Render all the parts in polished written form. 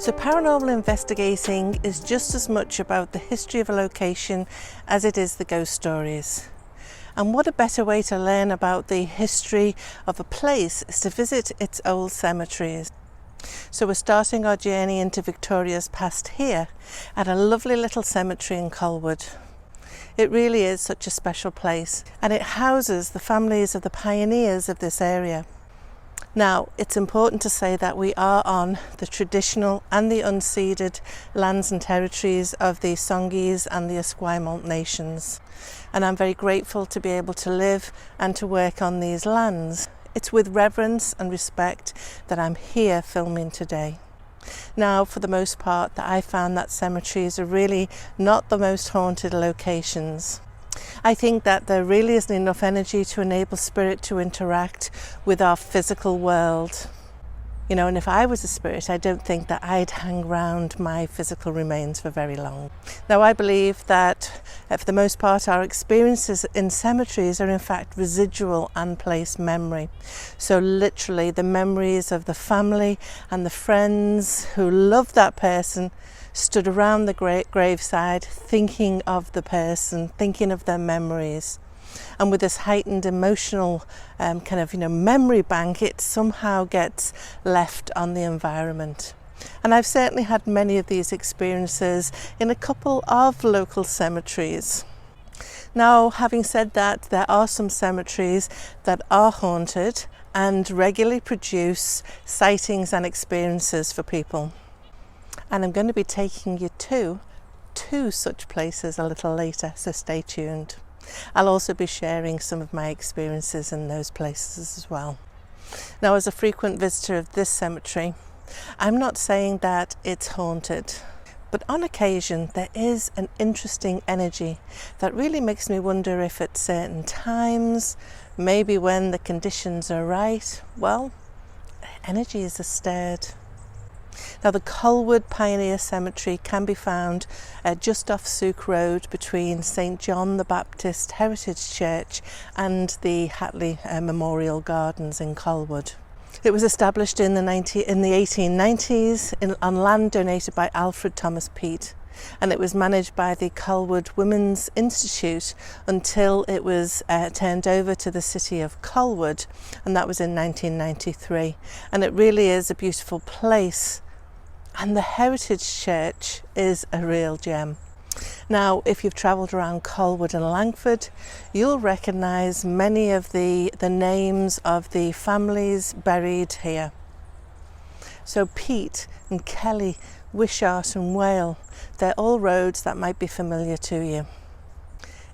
So paranormal investigating is just as much about the history of a location as it is the ghost stories. And what a better way to learn about the history of a place is to visit its old cemeteries. So we're starting our journey into Victoria's past here at a lovely little cemetery in Colwood. It really is such a special place, and it houses the families of the pioneers of this area. Now, it's important to say that we are on the traditional and the unceded lands and territories of the Songhees and the Esquimalt Nations. And I'm very grateful to be able to live and to work on these lands. It's with reverence and respect that I'm here filming today. Now, for the most part, I found that cemeteries are really not the most haunted locations. I think that there really isn't enough energy to enable spirit to interact with our physical world. You know, and if I was a spirit, I don't think that I'd hang around my physical remains for very long. Now, I believe that for the most part, our experiences in cemeteries are in fact residual unplaced memory. So literally the memories of the family and the friends who loved that person stood around the graveside thinking of the person, thinking of their memories. And with this heightened emotional memory bank, it somehow gets left on the environment. And I've certainly had many of these experiences in a couple of local cemeteries. Now, having said that, there are some cemeteries that are haunted and regularly produce sightings and experiences for people. And I'm going to be taking you to two such places a little later, so stay tuned. I'll also be sharing some of my experiences in those places as well. Now, as a frequent visitor of this cemetery, I'm not saying that it's haunted, but on occasion there is an interesting energy that really makes me wonder if at certain times, maybe when the conditions are right, well, energy is stirred. Now, the Colwood Pioneer Cemetery can be found just off Souk Road between St John the Baptist Heritage Church and the Hatley Memorial Gardens in Colwood. It was established in the 1890s on land donated by Alfred Thomas Peat, and it was managed by the Colwood Women's Institute until it was turned over to the city of Colwood, and that was in 1993. And it really is a beautiful place. And the Heritage Church is a real gem. Now, if you've travelled around Colwood and Langford, you'll recognise many of the names of the families buried here. So Pete and Kelly, Wishart and Whale, they're all roads that might be familiar to you.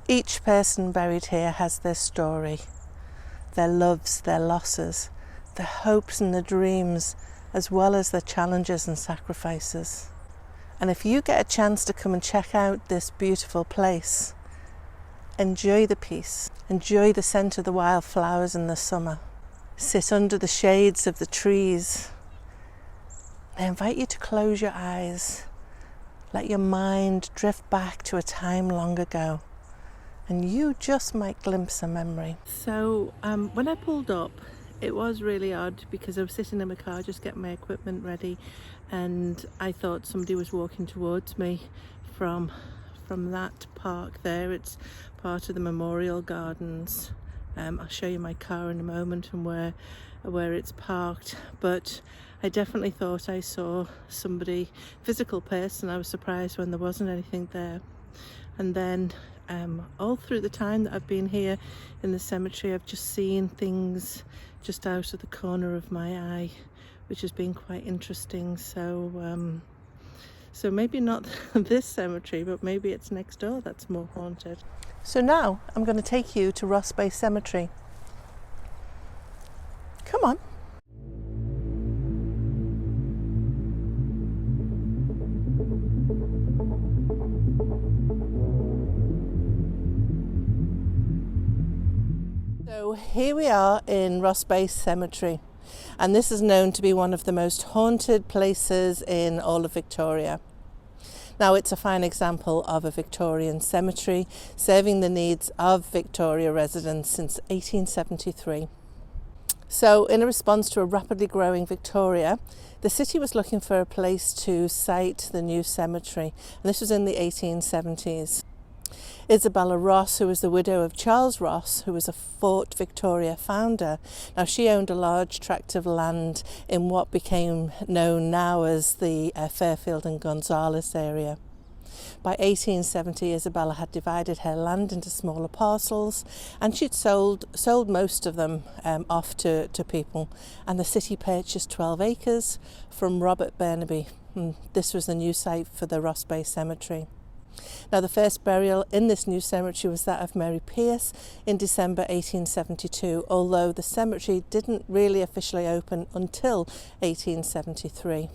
Each person buried here has their story, their loves, their losses, their hopes and their dreams, as well as their challenges and sacrifices. And if you get a chance to come and check out this beautiful place, enjoy the peace, enjoy the scent of the wildflowers in the summer, sit under the shades of the trees. I invite you to close your eyes, let your mind drift back to a time long ago, and you just might glimpse a memory. So when I pulled up, it was really odd because I was sitting in my car just getting my equipment ready, and I thought somebody was walking towards me from that park there. It's part of the Memorial Gardens. I'll show you my car in a moment and where it's parked, but I definitely thought I saw somebody, physical person. I was surprised when there wasn't anything there. And then all through the time that I've been here in the cemetery, I've just seen things just out of the corner of my eye, which has been quite interesting. So maybe not this cemetery, but maybe it's next door that's more haunted. So now I'm going to take you to Ross Bay Cemetery. Come on. So here we are in Ross Bay Cemetery, and this is known to be one of the most haunted places in all of Victoria. Now, it's a fine example of a Victorian cemetery serving the needs of Victoria residents since 1873. So in a response to a rapidly growing Victoria, the city was looking for a place to site the new cemetery, and this was in the 1870s. Isabella Ross, who was the widow of Charles Ross, who was a Fort Victoria founder. Now, she owned a large tract of land in what became known now as the Fairfield and Gonzales area. By 1870, Isabella had divided her land into smaller parcels, and she'd sold most of them off to people, and the city purchased 12 acres from Robert Burnaby. This was the new site for the Ross Bay Cemetery. Now, the first burial in this new cemetery was that of Mary Pierce in December 1872, although the cemetery didn't really officially open until 1873.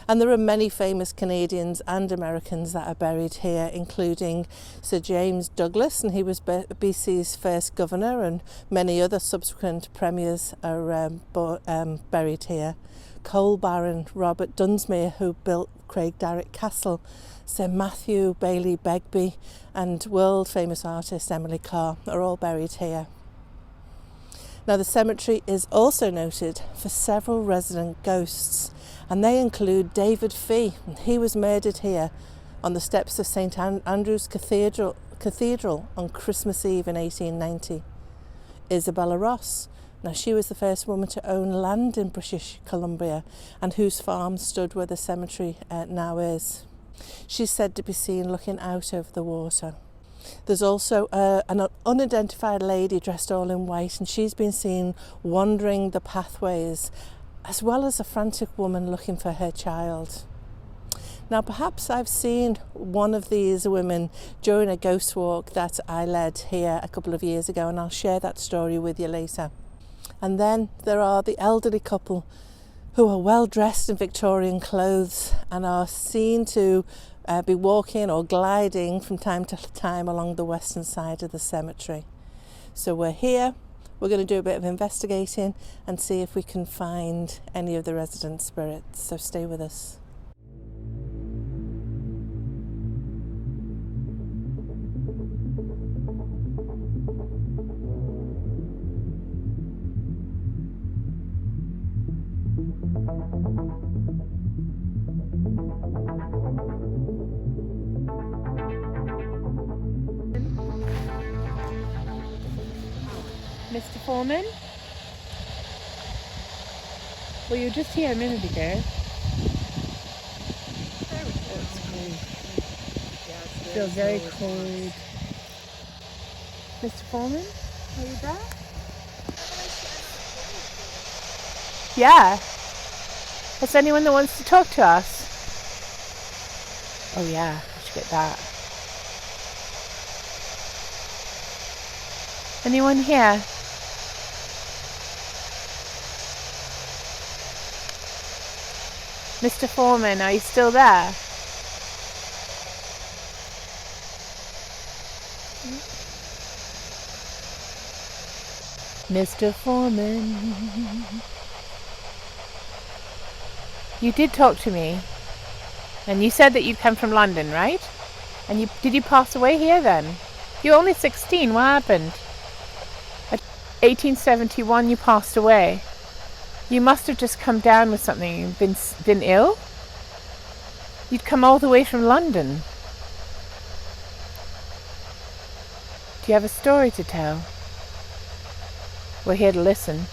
And there are many famous Canadians and Americans that are buried here, including Sir James Douglas, and he was BC's first governor, and many other subsequent premiers are buried here. Coal Baron Robert Dunsmuir, who built Craigdarroch Castle, Sir Matthew Bailey Begbie, and world famous artist Emily Carr are all buried here. Now, the cemetery is also noted for several resident ghosts, and they include David Fee. He was murdered here on the steps of St Andrew's Cathedral on Christmas Eve in 1890. Isabella Ross. Now, she was the first woman to own land in British Columbia, and whose farm stood where the cemetery now is. She's said to be seen looking out over the water. There's also an unidentified lady dressed all in white, and she's been seen wandering the pathways, as well as a frantic woman looking for her child. Now, perhaps I've seen one of these women during a ghost walk that I led here a couple of years ago, and I'll share that story with you later. And then there are the elderly couple who are well dressed in Victorian clothes and are seen to be walking or gliding from time to time along the western side of the cemetery. So we're here, we're going to do a bit of investigating and see if we can find any of the resident spirits, so stay with us. Mr. Foreman? Well, you were just here a minute ago. It's cold. It feels very cold. Mr. Foreman, are you there? Yeah. Is there anyone that wants to talk to us? Oh yeah, I should get that. Anyone here? Mr. Foreman, are you still there? Mr. Foreman. You did talk to me. And you said that you'd come from London, right? And did you pass away here then? You're only 16, what happened? At 1871 you passed away. You must have just come down with something. You've been ill? You'd come all the way from London. Do you have a story to tell? We're here to listen.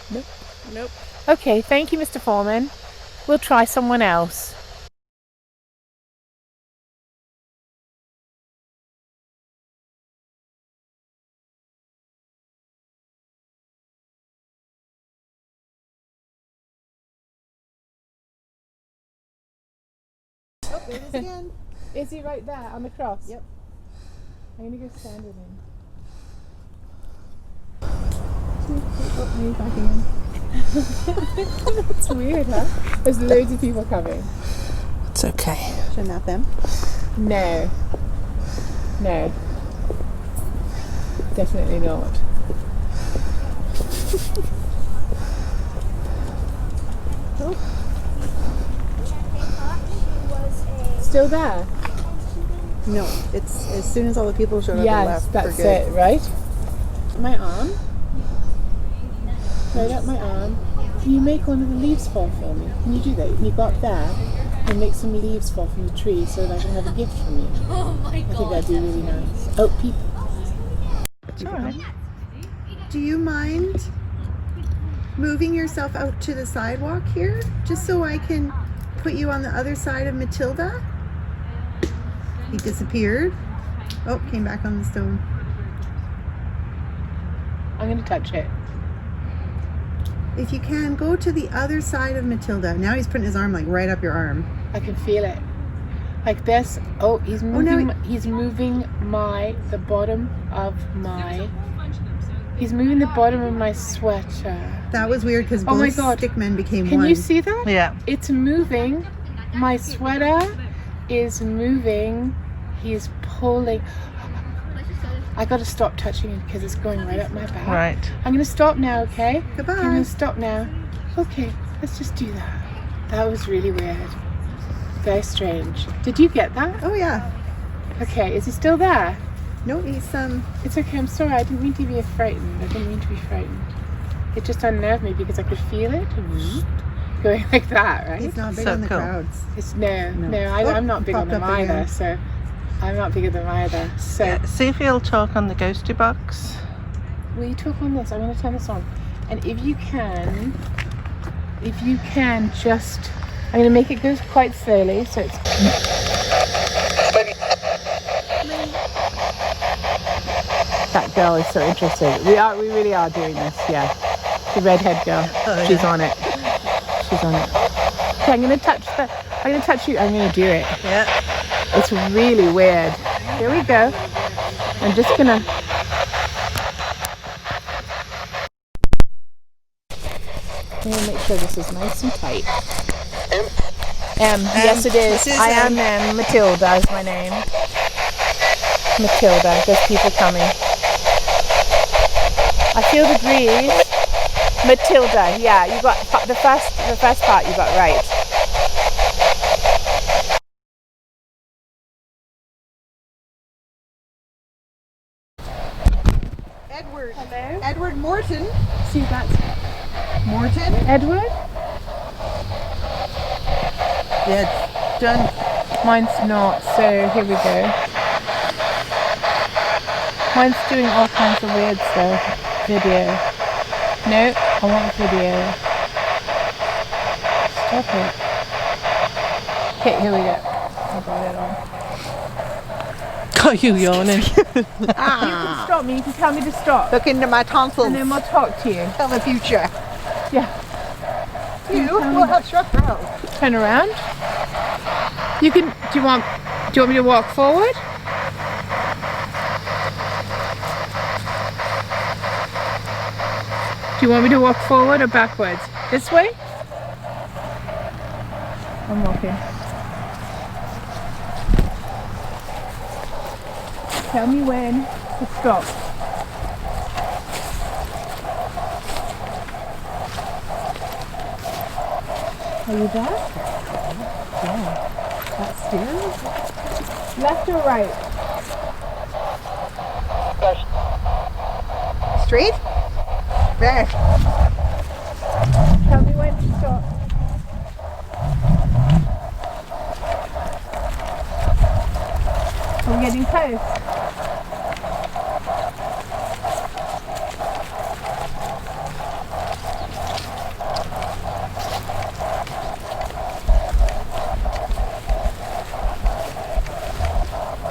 Nope. Nope. Okay, thank you, Mr. Foreman. We'll try someone else. Oh, there it is again. Is he right there on the cross? Yep. I'm going to go stand with him. Oh, are you backing in? It's weird, huh? There's loads of people coming. It's okay. Shouldn't have them. No. No. Definitely not. Oh. Still there? No, it's as soon as all the people showed up, they Yes, left that's for good. it, right? my arm. Right up my arm. Can you make one of the leaves fall for me? Can you do that? Can you go up there and make some leaves fall from the tree so that I can have a gift from you? Oh my God. I think that'd be really nice. Oh, people. Alright. Do you mind moving yourself out to the sidewalk here, just so I can put you on the other side of Matilda? He disappeared. Oh, came back on the stone. I'm going to touch it. If you can, go to the other side of Matilda. Now he's putting his arm like right up your arm. I can feel it. Like this. Oh, he's moving. He's moving the bottom of my. He's moving the bottom of my sweater. That was weird because Oh my both God. stickmen became Can one. you see that? Yeah. It's moving. My sweater is moving. He's pulling. I got to stop touching it because it's going right up my back. Right. I'm going to stop now, okay? Goodbye. I'm going to stop now. Okay, let's just do that. That was really weird. Very strange. Did you get that? Oh yeah. Okay, is he still there? No, he's It's okay, I'm sorry. I didn't mean to be frightened. I didn't mean to be frightened. It just unnerved me because I could feel it going like that, right? he's not big So on the cool. crowds. I'm not big on popped them up again. either, so I'm not big on them either. So Yeah, see if you'll talk on the ghosty box. will you talk on this? I'm going to turn this on. And if you can just, I'm going to make it go quite slowly, so it's. That girl is so interesting. We really are doing this, yeah. The redhead girl. Oh, She's yeah. on it. She's on it. Okay, I'm going to touch you. I'm going to do it. Yeah. It's really weird. Here we go. I'm just going to. I'm going to make sure this is nice and tight. Yes it is. this is I am Matilda is my name. Matilda. There's people coming. I feel the breeze. Matilda. Yeah, you got the first part you got right. Edward. Hello. Edward Morton. See, that's Morton? Edward. Yeah, it's done. Mine's not, so here we go. Mine's doing all kinds of weird stuff. Video. No, I want video. Stop it. Okay, here we go. I got it on. Got you yawning. You can stop me, you can tell me to stop. Look into my tonsils. And then we'll talk to you. Tell the future. Yeah. You will have struck row. Turn around. You can, do you want me to walk forward? Do you want me to walk forward or backwards? This way? I'm walking. Tell me when to stop. Are you there? Yeah. That's steering? Left or right? Straight? There. Tell me when to stop. We're getting close.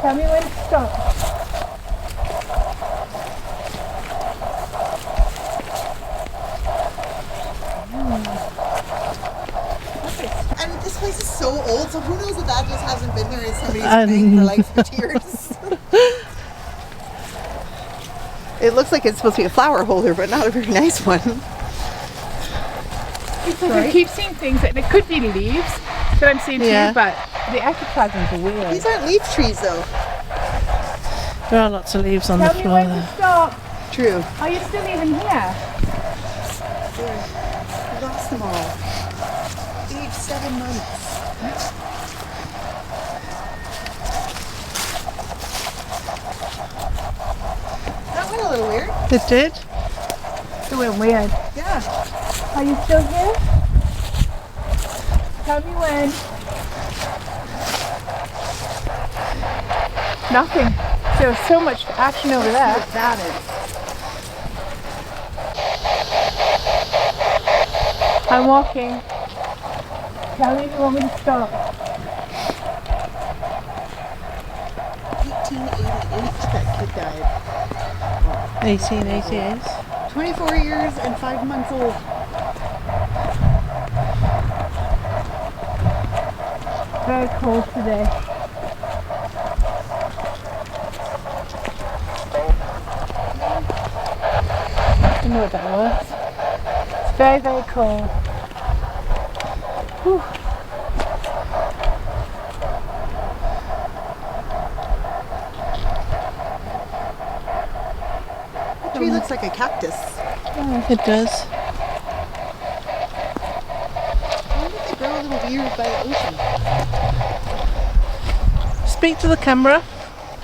Tell me when to stop. And this place is so old, so who knows if that just hasn't been there and somebody's paying for like for years. It looks like it's supposed to be a flower holder, but not a very nice one. It's like I keep seeing things that could be leaves that I'm seeing Yeah. too, but the ectoplasms are weird. These aren't leaf trees though. There are lots of leaves on the Tell me floor when there. to stop. True. Are you still even here? We lost them all. Age 7 months. That went a little weird. It did? It went weird. Yeah. Are you still here? Tell me when. Nothing. There was so much action over there. What that is. I'm walking. Tell me if you want me to stop. 1888 that kid died. 1888. 24 years and 5 months old. Very cold today. I don't know what that was. It's very, very cold. Whew. The tree looks like a cactus. It does. Why did they grow a little weird by the ocean? Speak to the camera.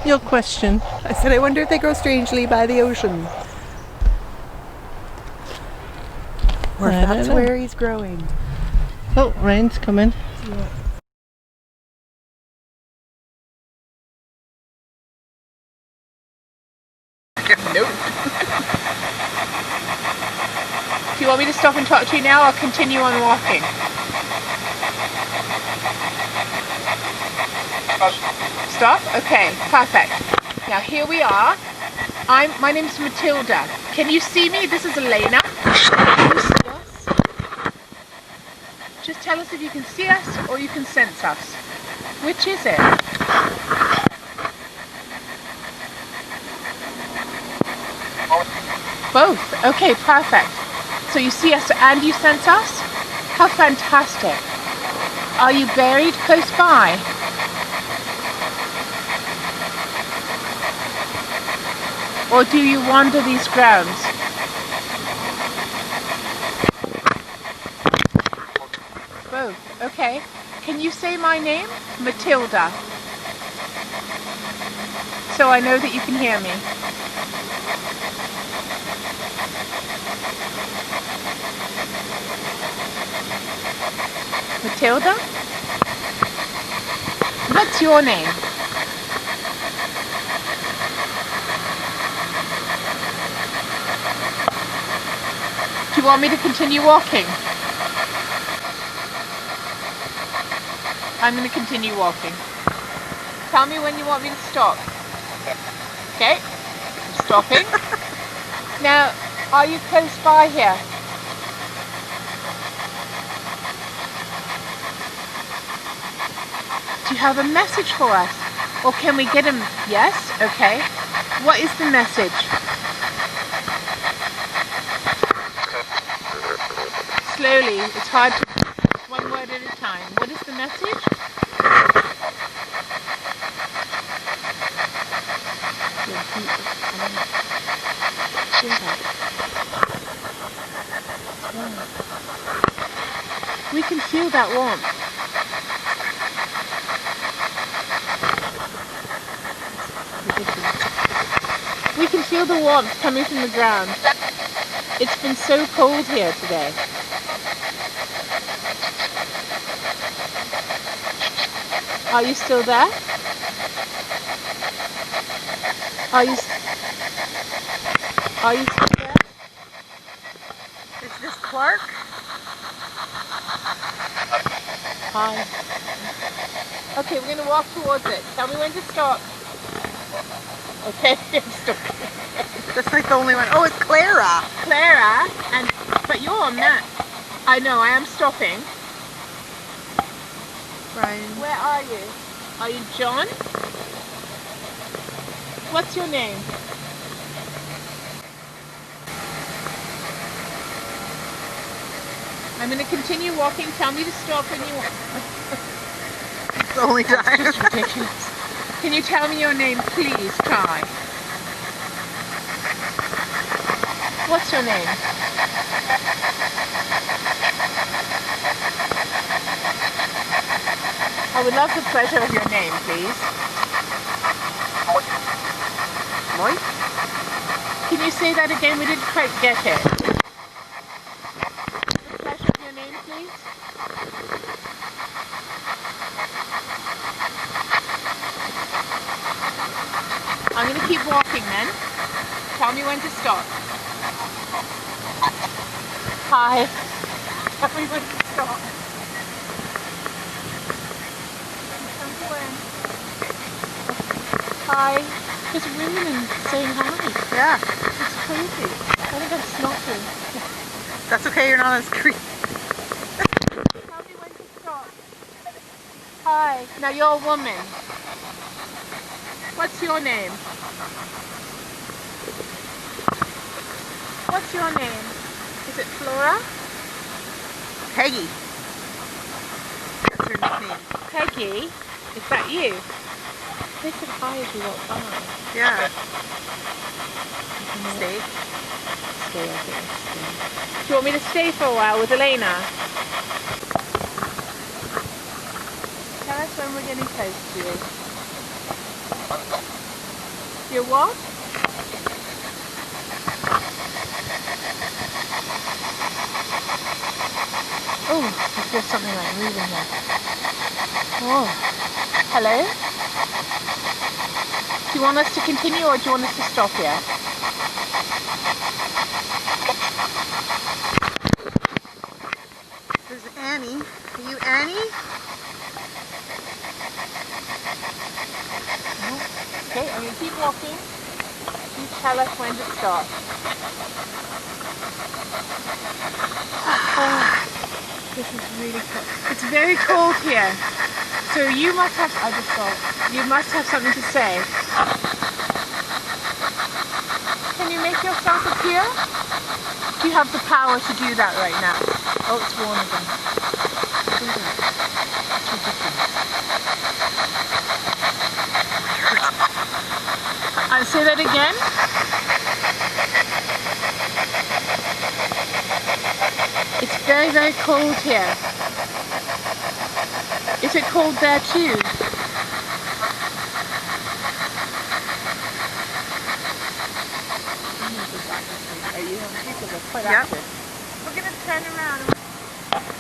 Your question. I said, I wonder if they grow strangely by the ocean. Or I if don't that's know. where he's growing. Oh, rain's coming. Do you want me to stop and talk to you now or continue on walking? Stop? Okay, perfect. Now here we are. My name's Matilda. Can you see me? This is Elena. Can you see us? Just tell us if you can see us or you can sense us. Which is it? Both. Okay, perfect. So you see us and you sense us? How fantastic. Are you buried close by? Or do you wander these grounds? Both. Okay. Can you say my name? Matilda. So I know that you can hear me. Matilda? What's your name? Do you want me to continue walking? I'm going to continue walking. Tell me when you want me to stop. Okay, I'm stopping. Now, are you close by here? Do you have a message for us? Or can we get him? Yes? Okay. What is the message? Slowly, it's hard to... One word at a time. What is the message? We can feel that warmth. We can feel the warmth coming from the ground. It's been so cold here today. Are you still there? Are you still there? Is this Clark? Hi. Okay, we're going to walk towards it. Tell me when to stop. Okay, stop. That's like the only one. Oh, it's Clara. Clara, but you're on that. I know, I am stopping. Brian. Where are you? Are you John? What's your name? I'm going to continue walking. Tell me to stop when you want. It's the only time. It's ridiculous. Can you tell me your name, please? Try. What's your name? I would love the pleasure of your name, please. Moist? Can you say that again? We didn't quite get it. The pleasure of your name, please. I'm going to keep walking then. Tell me when to stop. Hi. Tell me when to stop. Tell me when. Hi. There's women saying hi. Yeah. It's crazy. I think I'm snotting. That's okay, you're not on screen. Tell me when to stop. Hi. Now you're a woman. What's your name? What's your name? Is it Flora? Peggy. That's her nickname. Peggy? Is that you? They said hi as we walked by. Yeah. Stay. Stay, I think. Stay. Do you want me to stay for a while with Elena? Tell us when we're getting close to you. You're what? Oh, I feel something like moving there. Oh. Hello? Do you want us to continue or do you want us to stop here? There's Annie. Are you Annie? No. Okay, I'm going to keep walking. You tell us when to stop. Oh, this is really cold. It's very cold here. So you must have, I just thought, you must have something to say. Can you make yourself appear? Do you have the power to do that right now? Oh, it's warm again. It's ridiculous. I'll say that again. It's very, very cold here. Is it cold there too? Yep. We're going to turn around.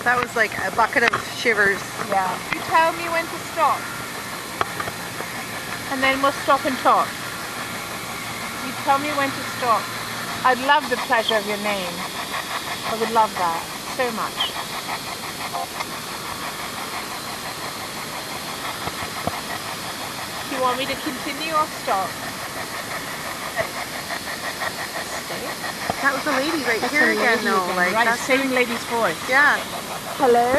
That was like a bucket of shivers. Yeah. You tell me when to stop. And then we'll stop and talk. You tell me when to stop. I'd love the pleasure of your name. I would love that so much. Do you want me to continue or stop? Stay. That was a lady right That's here a again, lady though. again, Like right, that's same lady's voice. yeah. Hello?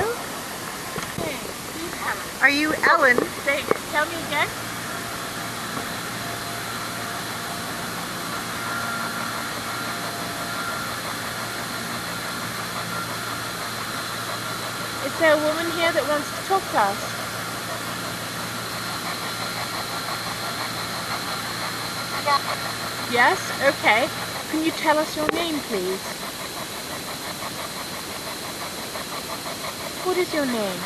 Hey, who's Ellen? Are you Ellen? Say, tell me again. Is there a woman here that wants to talk to us? Yes? Okay. Can you tell us your name, please? What is your name?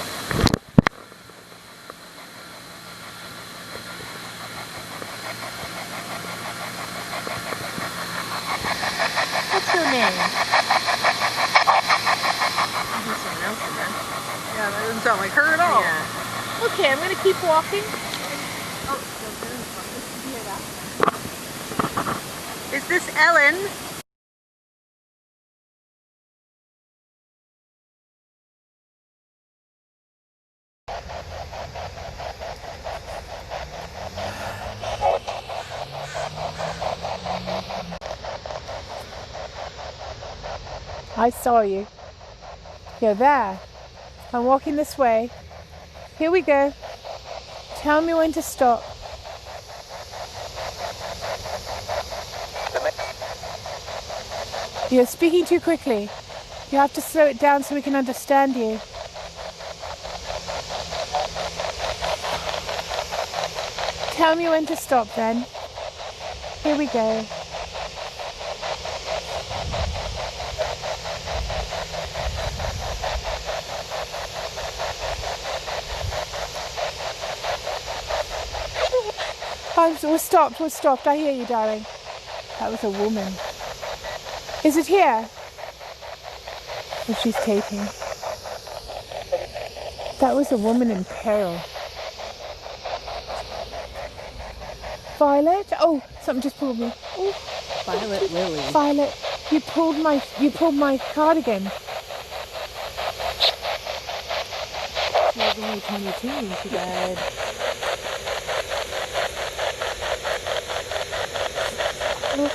What's your name? There's someone else in there. Yeah, that doesn't sound like her at all. Yeah. Okay, I'm going to keep walking. Oh, did you hear that? Is this Ellen? I saw you. You're there. I'm walking this way. Here we go. Tell me when to stop. You're speaking too quickly. You have to slow it down so we can understand you. Tell me when to stop then. Here we go. We're stopped. I hear you, darling. That was a woman. Is it here? Oh, she's taking. That was a woman in peril. Violet? Oh, something just pulled me. Oh. Violet Lily. Violet, you pulled my cardigan. She was only 22 when she died. Oh.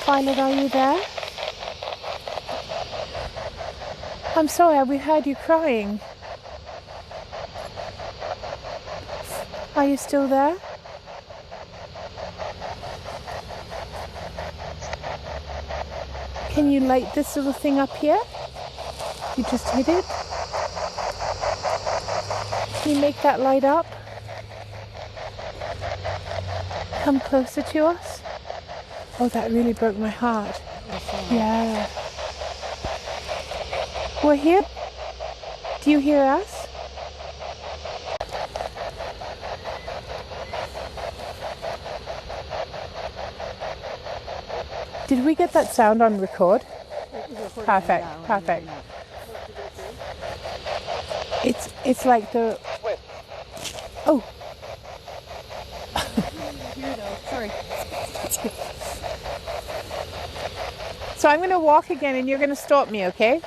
Violet, are you there? I'm sorry, we heard you crying. Are you still there? Can you light this little thing up here? You just hit it. Can you make that light up? Come closer to us. Oh, that really broke my heart. Yeah. We're here. Do you hear us? Did we get that sound on record? Perfect, perfect. It's like the... Oh. Sorry. So I'm going to walk again and you're going to stop me, okay?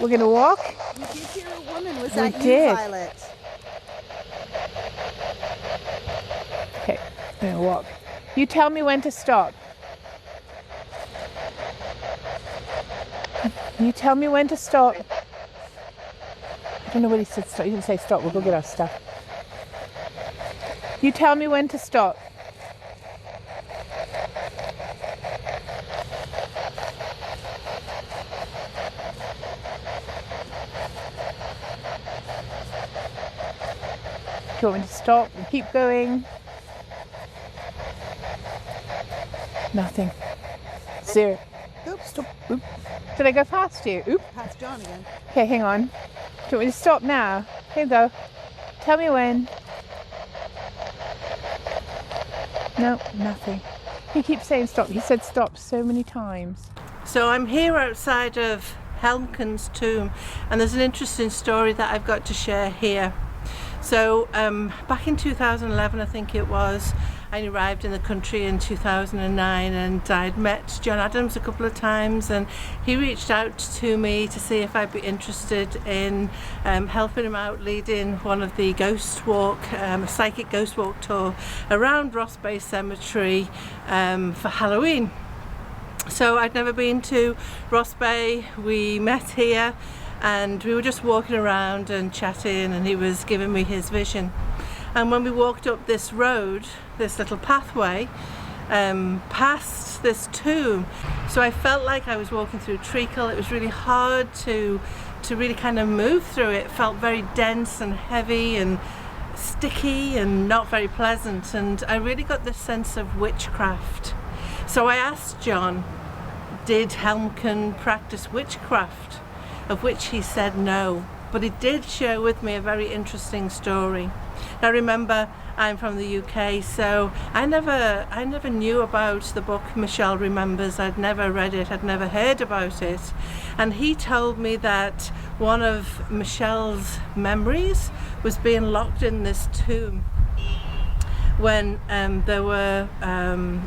We're going to walk. We did hear a woman. Was We that you, did. Violet? Okay, I'm going to walk. You tell me when to stop. You tell me when to stop. I don't know what he said. Stop. He didn't say stop. We'll go get our stuff. You tell me when to stop. Do you want me to stop and keep going? Nothing. Zero. Oops. Stop. Oop. Did I go past you? Oop. Past John again. Okay, hang on. Do you want me to stop now? Here we go. Tell me when. No, nothing. He keeps saying stop. He said stop so many times. So I'm here outside of Helmken's tomb, and there's an interesting story that I've got to share here. So back in 2011, I think it was, I arrived in the country in 2009, and I'd met John Adams a couple of times, and he reached out to me to see if I'd be interested in helping him out leading one of the ghost walk, a psychic ghost walk tour around Ross Bay Cemetery for Halloween. So I'd never been to Ross Bay. We met here and we were just walking around and chatting, and he was giving me his vision. And when we walked up this road, this little pathway, past this tomb, so I felt like I was walking through treacle. It was really hard to really kind of move through it. It felt very dense and heavy and sticky and not very pleasant, and I really got this sense of witchcraft. So I asked John, did Helmken practice witchcraft? Of which he said no, but he did share with me a very interesting story. Now remember, I'm from the UK, so I never knew about the book Michelle Remembers. I'd never read it, I'd never heard about it. And he told me that one of Michelle's memories was being locked in this tomb when there were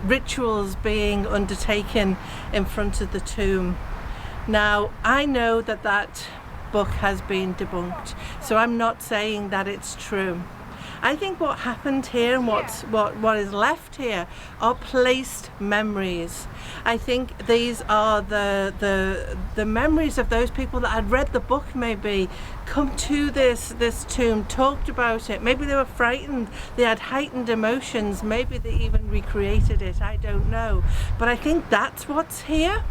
rituals being undertaken in front of the tomb. Now, I know that that book has been debunked, so I'm not saying that it's true. I think what happened here and what is left here are placed memories. I think these are the memories of those people that had read the book, maybe come to this tomb, talked about it. Maybe they were frightened, they had heightened emotions, maybe they even recreated it, I don't know. But I think that's what's here.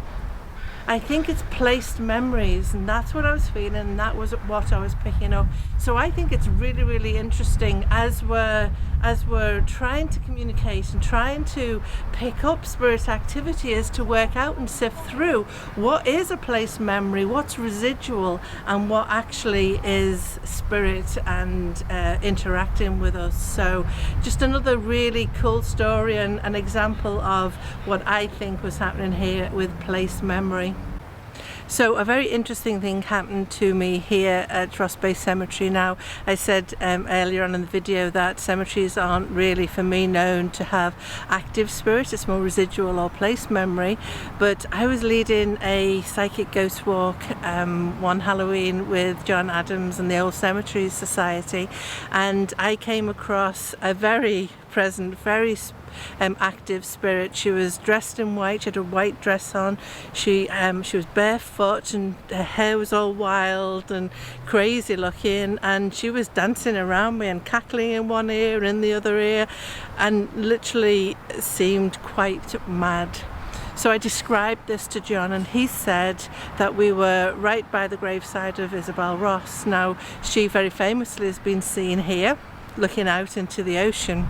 I think it's placed memories, and that's what I was feeling, and that was what I was picking up. So I think it's really, really interesting as we're as we're trying to communicate and trying to pick up spirit activity, is to work out and sift through what is a place memory, what's residual, and what actually is spirit and interacting with us. So just another really cool story and an example of what I think was happening here with place memory. So a very interesting thing happened to me here at Ross Bay Cemetery. Now, I said earlier on in the video that cemeteries aren't really, for me, known to have active spirit. It's more residual or place memory. But I was leading a psychic ghost walk one Halloween with John Adams and the Old Cemeteries Society, and I came across a very present, very active spirit. She was dressed in white. She had a white dress on. She was barefoot, and her hair was all wild and crazy looking, and she was dancing around me and cackling in one ear and in the other ear, and literally seemed quite mad. So I described this to John, and he said that we were right by the graveside of Isabel Ross. Now, she very famously has been seen here looking out into the ocean,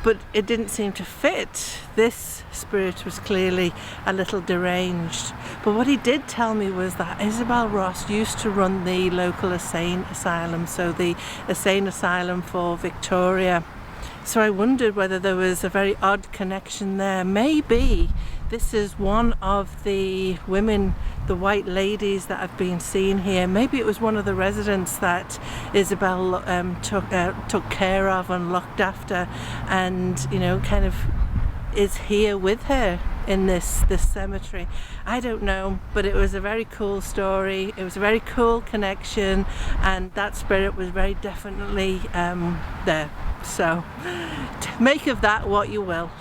but it didn't seem to fit. This spirit was clearly a little deranged. But what he did tell me was that Isabel Ross used to run the local insane asylum, so the insane asylum for Victoria. So I wondered whether there was a very odd connection there. Maybe this is one of the women, the white ladies that have been seen here. Maybe it was one of the residents that Isabel took care of and looked after, and, you know, kind of is here with her in this cemetery. I don't know, but it was a very cool story. It was a very cool connection, and that spirit was very definitely there. So make of that what you will.